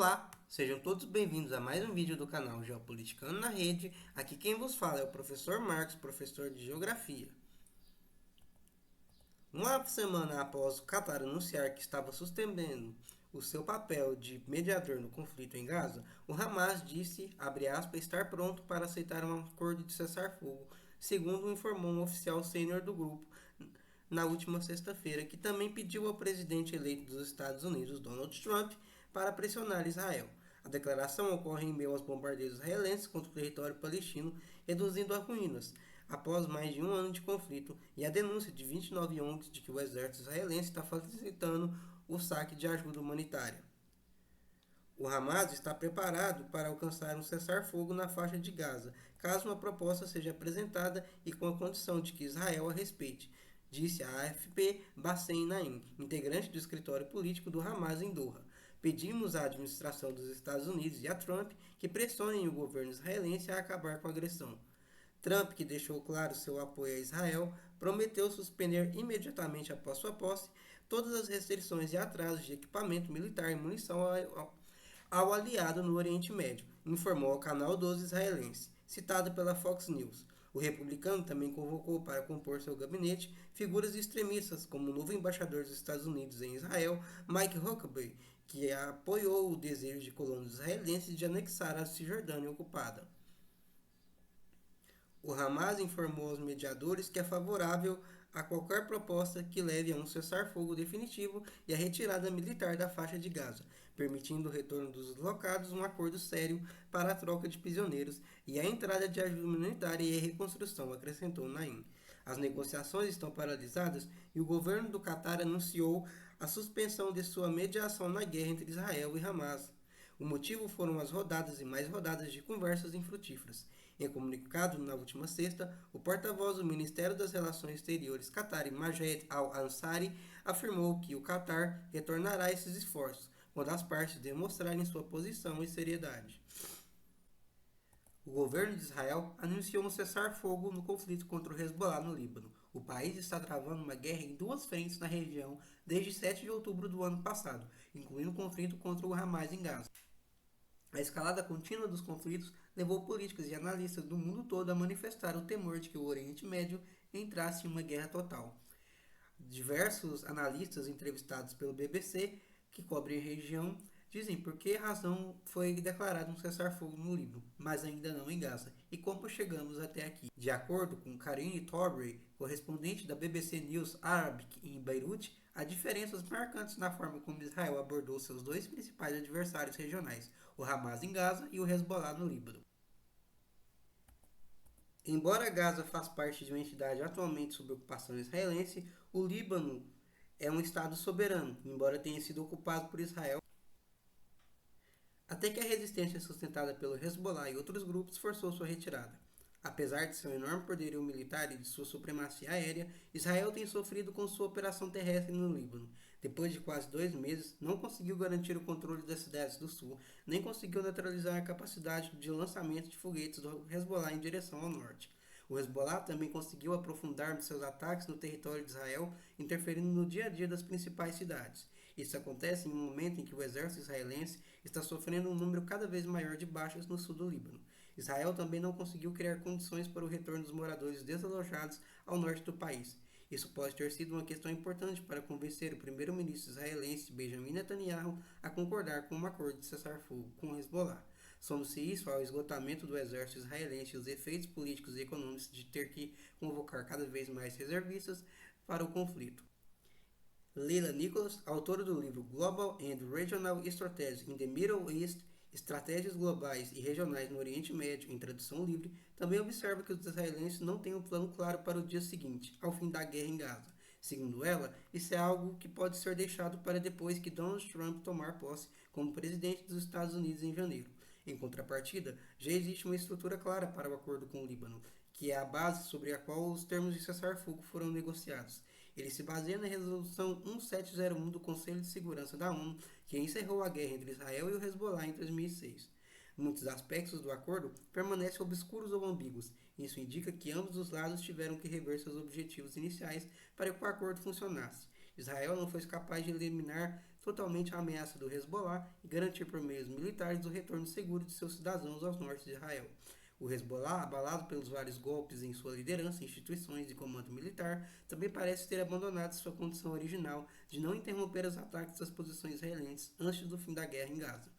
Olá, sejam todos bem-vindos a mais um vídeo do canal Geopoliticano na Rede. Aqui quem vos fala é o professor Marcos, professor de Geografia. Uma semana após o Qatar anunciar que estava suspendendo o seu papel de mediador no conflito em Gaza, o Hamas disse, abre aspas, estar pronto para aceitar um acordo de cessar-fogo, segundo informou um oficial sênior do grupo na última sexta-feira, que também pediu ao presidente eleito dos Estados Unidos, Donald Trump, para pressionar Israel. A declaração ocorre em meio aos bombardeios israelenses contra o território palestino, reduzindo a ruínas, após mais de um ano de conflito, e a denúncia de 29 ONGs de que o exército israelense está facilitando o saque de ajuda humanitária. O Hamas está preparado para alcançar um cessar-fogo na faixa de Gaza, caso uma proposta seja apresentada e com a condição de que Israel a respeite, disse a AFP Bassem Naim, integrante do escritório político do Hamas em Doha. Pedimos à administração dos Estados Unidos e a Trump que pressionem o governo israelense a acabar com a agressão. Trump, que deixou claro seu apoio a Israel, prometeu suspender imediatamente após sua posse todas as restrições e atrasos de equipamento militar e munição ao aliado no Oriente Médio, informou ao canal 12 israelense, citado pela Fox News. O republicano também convocou para compor seu gabinete figuras extremistas, como o novo embaixador dos Estados Unidos em Israel, Mike Huckabee, que apoiou o desejo de colonos israelenses de anexar a Cisjordânia ocupada. O Hamas informou aos mediadores que é favorável a qualquer proposta que leve a um cessar-fogo definitivo e a retirada militar da faixa de Gaza, permitindo o retorno dos deslocados, um acordo sério para a troca de prisioneiros e a entrada de ajuda humanitária e a reconstrução, acrescentou Naim. As negociações estão paralisadas e o governo do Catar anunciou a suspensão de sua mediação na guerra entre Israel e Hamas. O motivo foram as rodadas e mais rodadas de conversas infrutíferas. Em comunicado na última sexta, o porta-voz do Ministério das Relações Exteriores Qatari, Majed Al-Ansari, afirmou que o Qatar retornará a esses esforços quando as partes demonstrarem sua posição e seriedade. O governo de Israel anunciou um cessar-fogo no conflito contra o Hezbollah no Líbano. O país está travando uma guerra em duas frentes na região desde 7 de outubro do ano passado, incluindo o conflito contra o Hamas em Gaza. A escalada contínua dos conflitos levou políticos e analistas do mundo todo a manifestar o temor de que o Oriente Médio entrasse em uma guerra total. Diversos analistas entrevistados pelo BBC, que cobrem a região, dizem por que razão foi declarado um cessar-fogo no Líbano, mas ainda não em Gaza, e como chegamos até aqui. De acordo com Karine Torbury, correspondente da BBC News Arabic em Beirute, há diferenças marcantes na forma como Israel abordou seus dois principais adversários regionais, o Hamas em Gaza e o Hezbollah no Líbano. Embora Gaza faça parte de uma entidade atualmente sob ocupação israelense, o Líbano é um estado soberano, embora tenha sido ocupado por Israel, até que a resistência sustentada pelo Hezbollah e outros grupos forçou sua retirada. Apesar de seu enorme poderio militar e de sua supremacia aérea, Israel tem sofrido com sua operação terrestre no Líbano. Depois de quase 2 meses, não conseguiu garantir o controle das cidades do sul, nem conseguiu neutralizar a capacidade de lançamento de foguetes do Hezbollah em direção ao norte. O Hezbollah também conseguiu aprofundar seus ataques no território de Israel, interferindo no dia a dia das principais cidades. Isso acontece em um momento em que o exército israelense está sofrendo um número cada vez maior de baixas no sul do Líbano. Israel também não conseguiu criar condições para o retorno dos moradores desalojados ao norte do país. Isso pode ter sido uma questão importante para convencer o primeiro-ministro israelense Benjamin Netanyahu a concordar com um acordo de cessar-fogo com o Hezbollah. Soma-se isso ao esgotamento do exército israelense e os efeitos políticos e econômicos de ter que convocar cada vez mais reservistas para o conflito. Leila Nicholas, autora do livro Global and Regional Strategies in the Middle East, Estratégias Globais e Regionais no Oriente Médio, em tradução livre, também observa que os israelenses não têm um plano claro para o dia seguinte, ao fim da guerra em Gaza. Segundo ela, isso é algo que pode ser deixado para depois que Donald Trump tomar posse como presidente dos Estados Unidos em janeiro. Em contrapartida, já existe uma estrutura clara para o acordo com o Líbano, que é a base sobre a qual os termos de cessar-fogo foram negociados. Ele se baseia na Resolução 1701 do Conselho de Segurança da ONU, que encerrou a guerra entre Israel e o Hezbollah em 2006. Muitos aspectos do acordo permanecem obscuros ou ambíguos. Isso indica que ambos os lados tiveram que rever seus objetivos iniciais para que o acordo funcionasse. Israel não foi capaz de eliminar totalmente a ameaça do Hezbollah e garantir por meios militares o retorno seguro de seus cidadãos ao norte de Israel. O Hezbollah, abalado pelos vários golpes em sua liderança, instituições e comando militar, também parece ter abandonado sua condição original de não interromper os ataques às posições israelenses antes do fim da guerra em Gaza.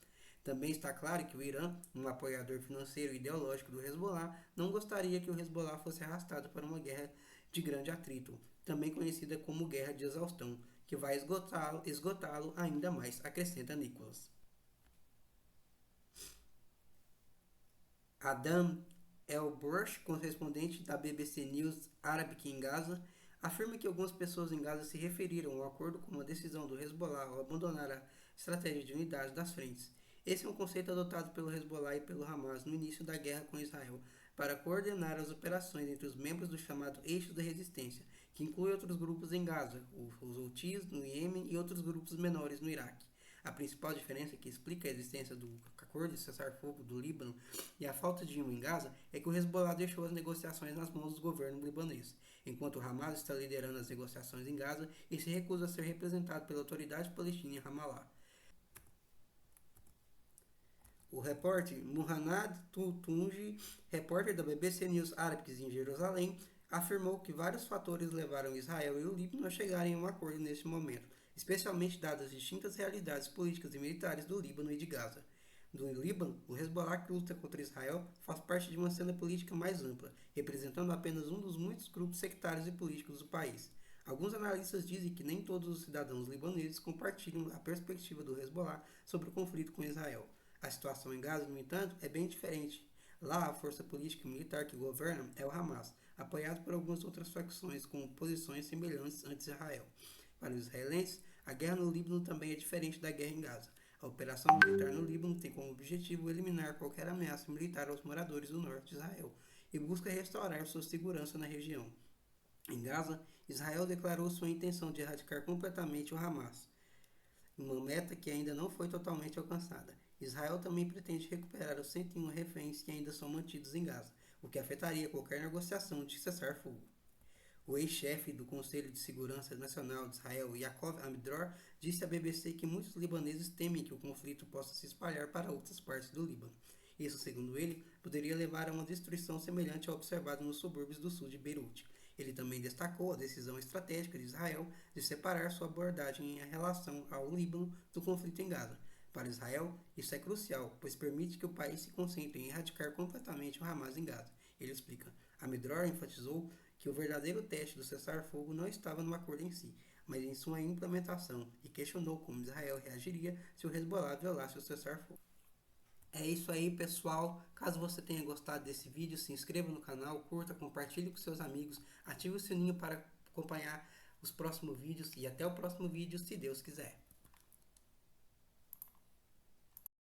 Também está claro que o Irã, um apoiador financeiro e ideológico do Hezbollah, não gostaria que o Hezbollah fosse arrastado para uma guerra de grande atrito, também conhecida como guerra de exaustão, que vai esgotá-lo ainda mais, acrescenta Nicholas. Adam El-Bursh, correspondente da BBC News Arabic em Gaza, afirma que algumas pessoas em Gaza se referiram ao acordo com uma decisão do Hezbollah ao abandonar a estratégia de unidade das frentes. Esse é um conceito adotado pelo Hezbollah e pelo Hamas no início da guerra com Israel para coordenar as operações entre os membros do chamado Eixo da Resistência, que inclui outros grupos em Gaza, os Houthis no Iêmen e outros grupos menores no Iraque. A principal diferença que explica a existência do acordo de cessar-fogo do Líbano e a falta de um em Gaza é que o Hezbollah deixou as negociações nas mãos do governo libanês, enquanto o Hamas está liderando as negociações em Gaza e se recusa a ser representado pela autoridade palestina em Ramallah. O repórter Muhannad Tunji, repórter da BBC News Arabic em Jerusalém, afirmou que vários fatores levaram Israel e o Líbano a chegarem a um acordo neste momento, especialmente dadas as distintas realidades políticas e militares do Líbano e de Gaza. No Líbano, o Hezbollah, que luta contra Israel, faz parte de uma cena política mais ampla, representando apenas um dos muitos grupos sectários e políticos do país. Alguns analistas dizem que nem todos os cidadãos libaneses compartilham a perspectiva do Hezbollah sobre o conflito com Israel. A situação em Gaza, no entanto, é bem diferente. Lá, a força política e militar que governa é o Hamas, apoiado por algumas outras facções com posições semelhantes anti-Israel. Para os israelenses, a guerra no Líbano também é diferente da guerra em Gaza. A operação militar no Líbano tem como objetivo eliminar qualquer ameaça militar aos moradores do norte de Israel e busca restaurar sua segurança na região. Em Gaza, Israel declarou sua intenção de erradicar completamente o Hamas, uma meta que ainda não foi totalmente alcançada. Israel também pretende recuperar os 101 reféns que ainda são mantidos em Gaza, o que afetaria qualquer negociação de cessar-fogo. O ex-chefe do Conselho de Segurança Nacional de Israel, Yaakov Amidror, disse à BBC que muitos libaneses temem que o conflito possa se espalhar para outras partes do Líbano. Isso, segundo ele, poderia levar a uma destruição semelhante à observada nos subúrbios do sul de Beirute. Ele também destacou a decisão estratégica de Israel de separar sua abordagem em relação ao Líbano do conflito em Gaza. Para Israel, isso é crucial, pois permite que o país se concentre em erradicar completamente o Hamas em Gaza. Ele explica. Amidror enfatizou que o verdadeiro teste do cessar-fogo não estava no acordo em si, mas em sua implementação, e questionou como Israel reagiria se o Hezbollah violasse o cessar-fogo. É isso aí, pessoal. Caso você tenha gostado desse vídeo, se inscreva no canal, curta, compartilhe com seus amigos, ative o sininho para acompanhar os próximos vídeos e até o próximo vídeo, se Deus quiser.